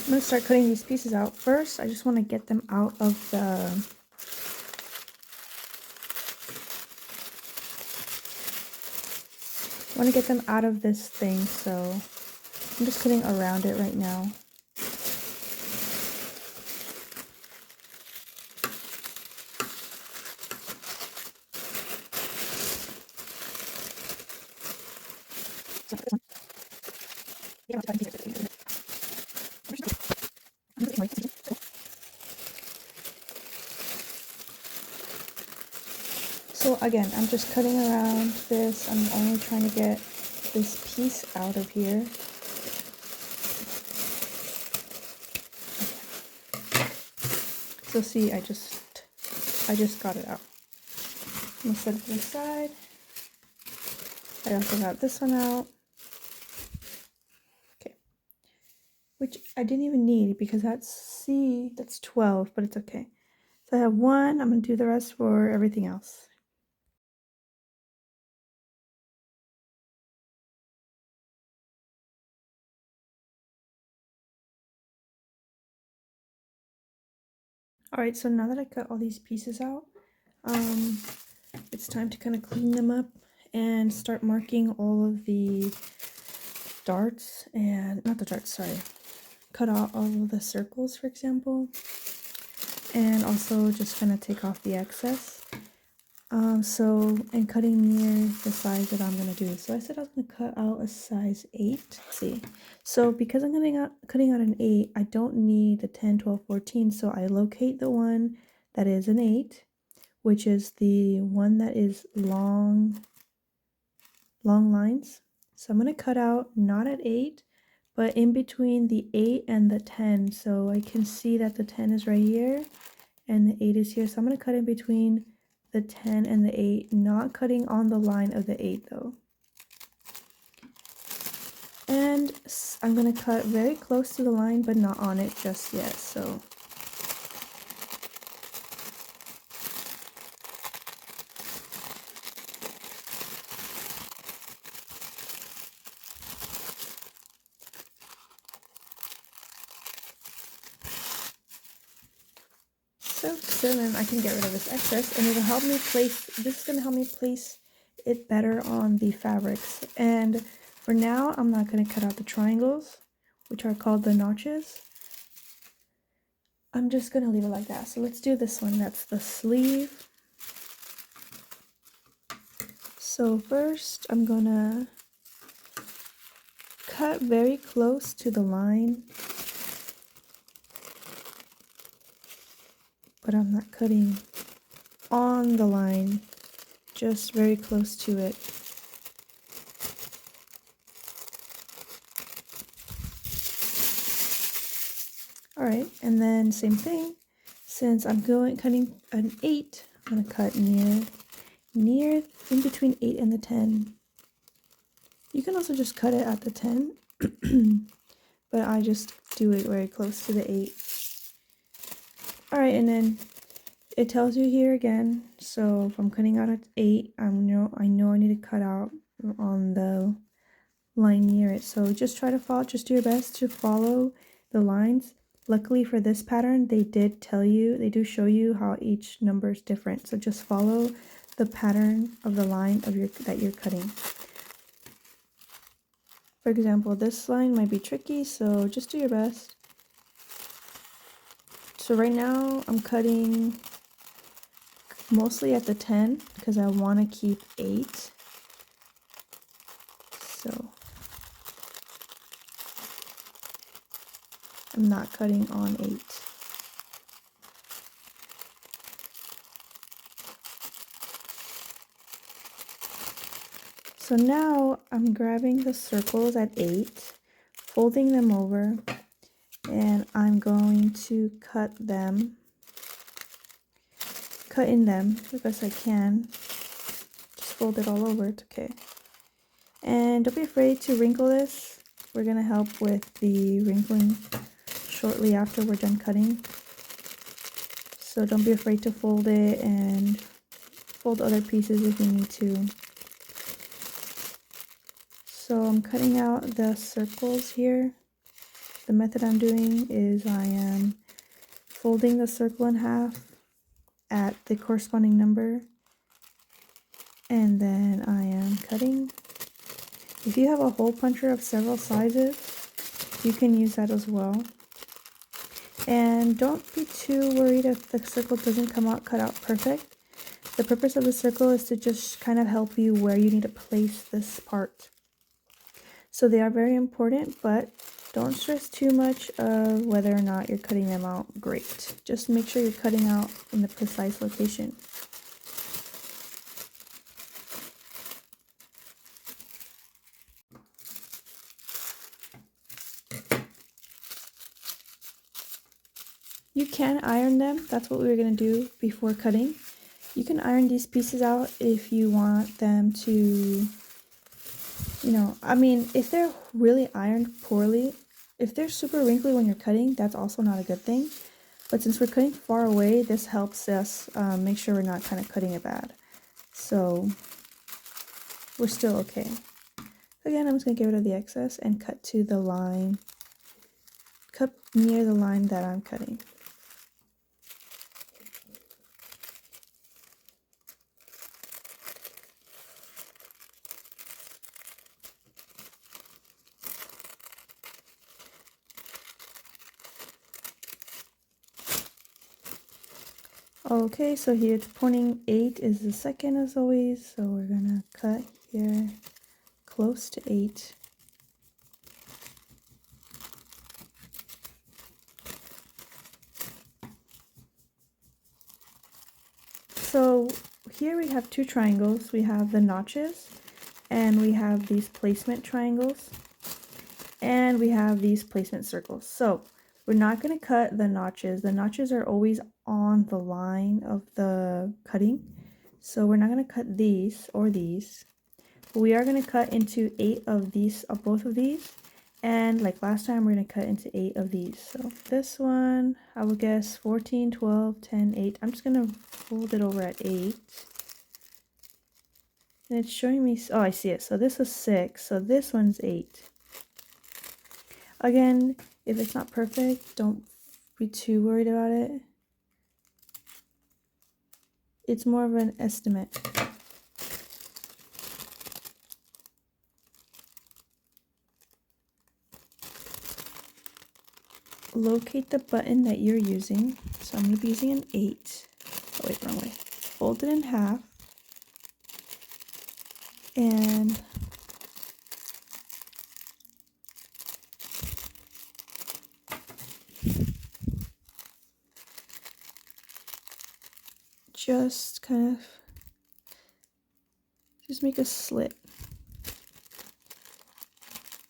I'm going to start cutting these pieces out. First, I just want to get them out of the... I want to get them out of this thing, so I'm just cutting around it right now. So again, I'm just cutting around this. I'm only trying to get this piece out of here. So see, I just got it out. I'm gonna set it to the side. I also got this one out. Okay. Which I didn't even need because that's 12, but it's okay. So I have one, I'm gonna do the rest for everything else. Alright, so now that I cut all these pieces out, it's time to kind of clean them up and start marking all of the darts and, not the darts, sorry, cut out all of the circles, for example, and also just kind of take off the excess. And cutting near the size that I'm gonna do. So I said I was gonna cut out a size 8. Let's see. So because I'm cutting out an 8, I don't need the 10, 12, 14. So I locate the one that is an 8, which is the one that is long lines. So I'm gonna cut out not at 8, but in between the 8 and the 10. So I can see that the 10 is right here and the 8 is here. So I'm gonna cut in between the 10 and the 8, not cutting on the line of the 8 though. And I'm going to cut very close to the line, but not on it just yet, so. So then I can get rid of this excess, and it'll help me place, this is going to help me place it better on the fabrics. And for now, I'm not going to cut out the triangles, which are called the notches. I'm just going to leave it like that. So let's do this one. That's the sleeve. So first, I'm going to cut very close to the line. But I'm not cutting on the line, just very close to it. Alright, and then same thing, since I'm cutting an 8, I'm going to cut near in between 8 and the 10. You can also just cut it at the 10, but I just do it very close to the 8. Alright, and then it tells you here again, so if I'm cutting out at 8, I know I need to cut out on the line near it. So just try to follow, just do your best to follow the lines. Luckily for this pattern, they do show you how each number is different. So just follow the pattern of the line that you're cutting. For example, this line might be tricky, so just do your best. So right now I'm cutting mostly at the 10 because I want to keep 8. So I'm not cutting on 8. So now I'm grabbing the circles at 8, folding them over, and I'm going to cut in them the best I can. Just fold it all over, it's okay. And don't be afraid to wrinkle this. We're going to help with the wrinkling shortly after we're done cutting. So don't be afraid to fold it and fold other pieces if you need to. So I'm cutting out the circles here. the method I'm doing is I am folding the circle in half at the corresponding number, and then I am cutting. If you have a hole puncher of several sizes, you can use that as well. And don't be too worried if the circle doesn't come out cut out perfect. The purpose of the circle is to just kind of help you where you need to place this part. So they are very important, but don't stress too much of whether or not you're cutting them out great. Just make sure you're cutting out in the precise location. You can iron them. That's what we were going to do before cutting. You can iron these pieces out if you want them to, you know, I mean, if they're really ironed poorly, if they're super wrinkly when you're cutting, that's also not a good thing. But since we're cutting far away, this helps us make sure we're not kind of cutting it bad. So we're still okay. Again, I'm just going to get rid of the excess and cut to the line, cut near the line that I'm cutting. Okay, so here it's pointing 8 is the second as always, so we're gonna cut here close to 8. So here we have two triangles. We have the notches, and we have these placement triangles, and we have these placement circles. So we're not going to cut the notches. The notches are always on the line of the cutting. So we're not going to cut these or these. But we are going to cut into 8 of these, of both of these. And like last time, we're going to cut into 8 of these. So this one, I would guess 14, 12, 10, 8. I'm just going to fold it over at 8. And it's showing me, oh, I see it. So this was 6. So this one's 8. Again, if it's not perfect, don't be too worried about it. It's more of an estimate. Locate the button that you're using. So I'm going to be using an 8. Oh wait, wrong way. Fold it in half. And just kind of just make a slit.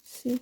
See?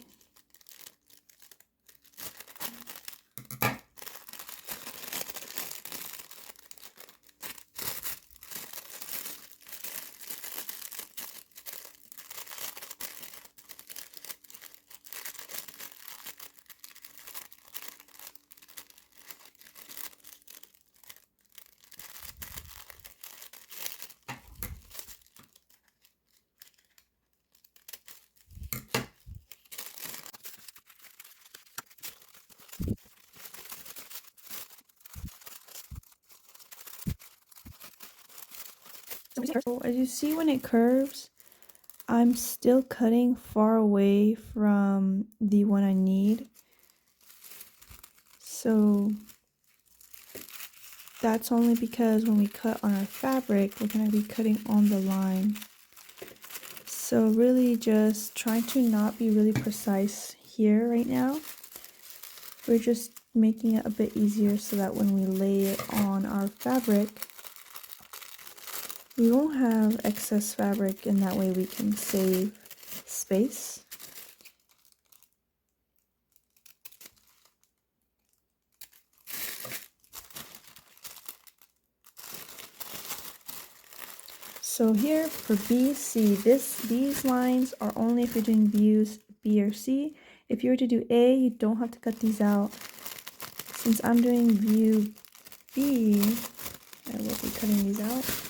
So as you see, when it curves, I'm still cutting far away from the one I need. So that's only because when we cut on our fabric, we're going to be cutting on the line. So really just trying to not be really precise here right now. We're just making it a bit easier so that when we lay it on our fabric, we won't have excess fabric, and that way we can save space. So here for B, C, these lines are only if you're doing views B or C. If you were to do A, you don't have to cut these out. Since I'm doing view B, I will be cutting these out.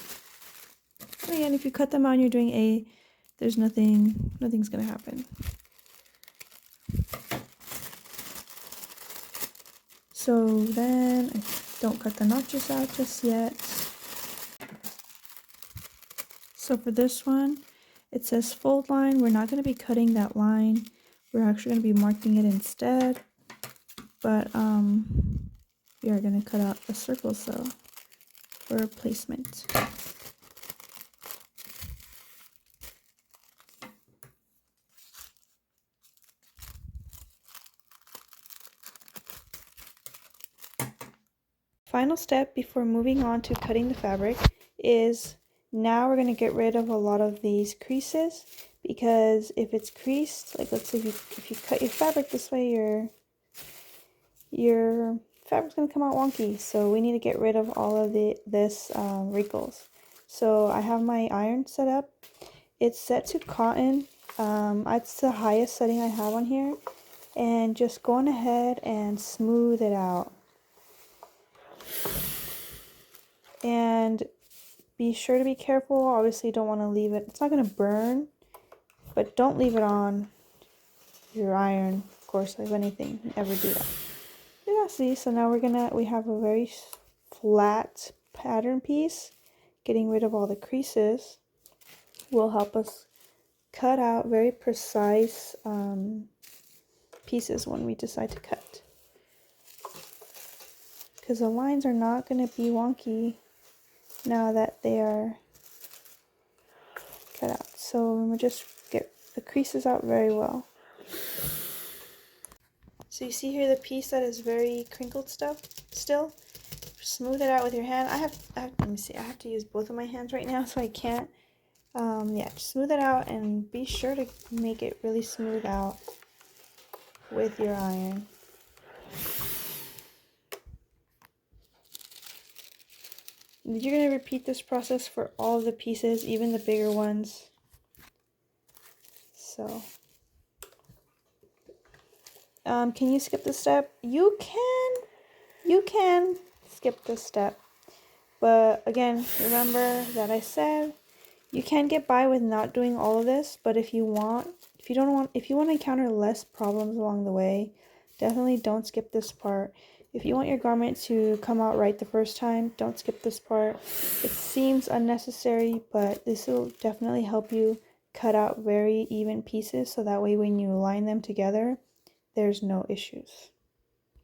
And again, if you cut them out and you're doing A, there's nothing's gonna happen. So then I don't cut the notches out just yet. So for this one, it says fold line. We're not going to be cutting that line. We're actually going to be marking it instead. But we are going to cut out a circle so for placement. Final step before moving on to cutting the fabric is now we're going to get rid of a lot of these creases, because if it's creased, like let's say if you cut your fabric this way, your fabric's going to come out wonky. So we need to get rid of all of this wrinkles. So I have my iron set up. It's set to cotton. It's the highest setting I have on here, and just going ahead and smooth it out. And be sure to be careful. Obviously, you don't want to leave it. It's not going to burn, but don't leave it on your iron. Of course, like anything, never do that. Yeah, see. So now we have a very flat pattern piece. Getting rid of all the creases will help us cut out very precise pieces when we decide to cut. Because the lines are not going to be wonky now that they are cut out. So we'll just get the creases out very well. So you see here the piece that is very crinkled stuff still. Smooth it out with your hand. Let me see, I have to use both of my hands right now, so I can't. Yeah, just smooth it out and be sure to make it really smooth out with your iron. You're going to repeat this process for all of the pieces, even the bigger ones. So, can you skip this step? You can skip this step. But again, remember that I said you can get by with not doing all of this, but if you want to encounter less problems along the way, definitely don't skip this part. If you want your garment to come out right the first time, don't skip this part. It seems unnecessary, but this will definitely help you cut out very even pieces, so that way when you line them together, there's no issues.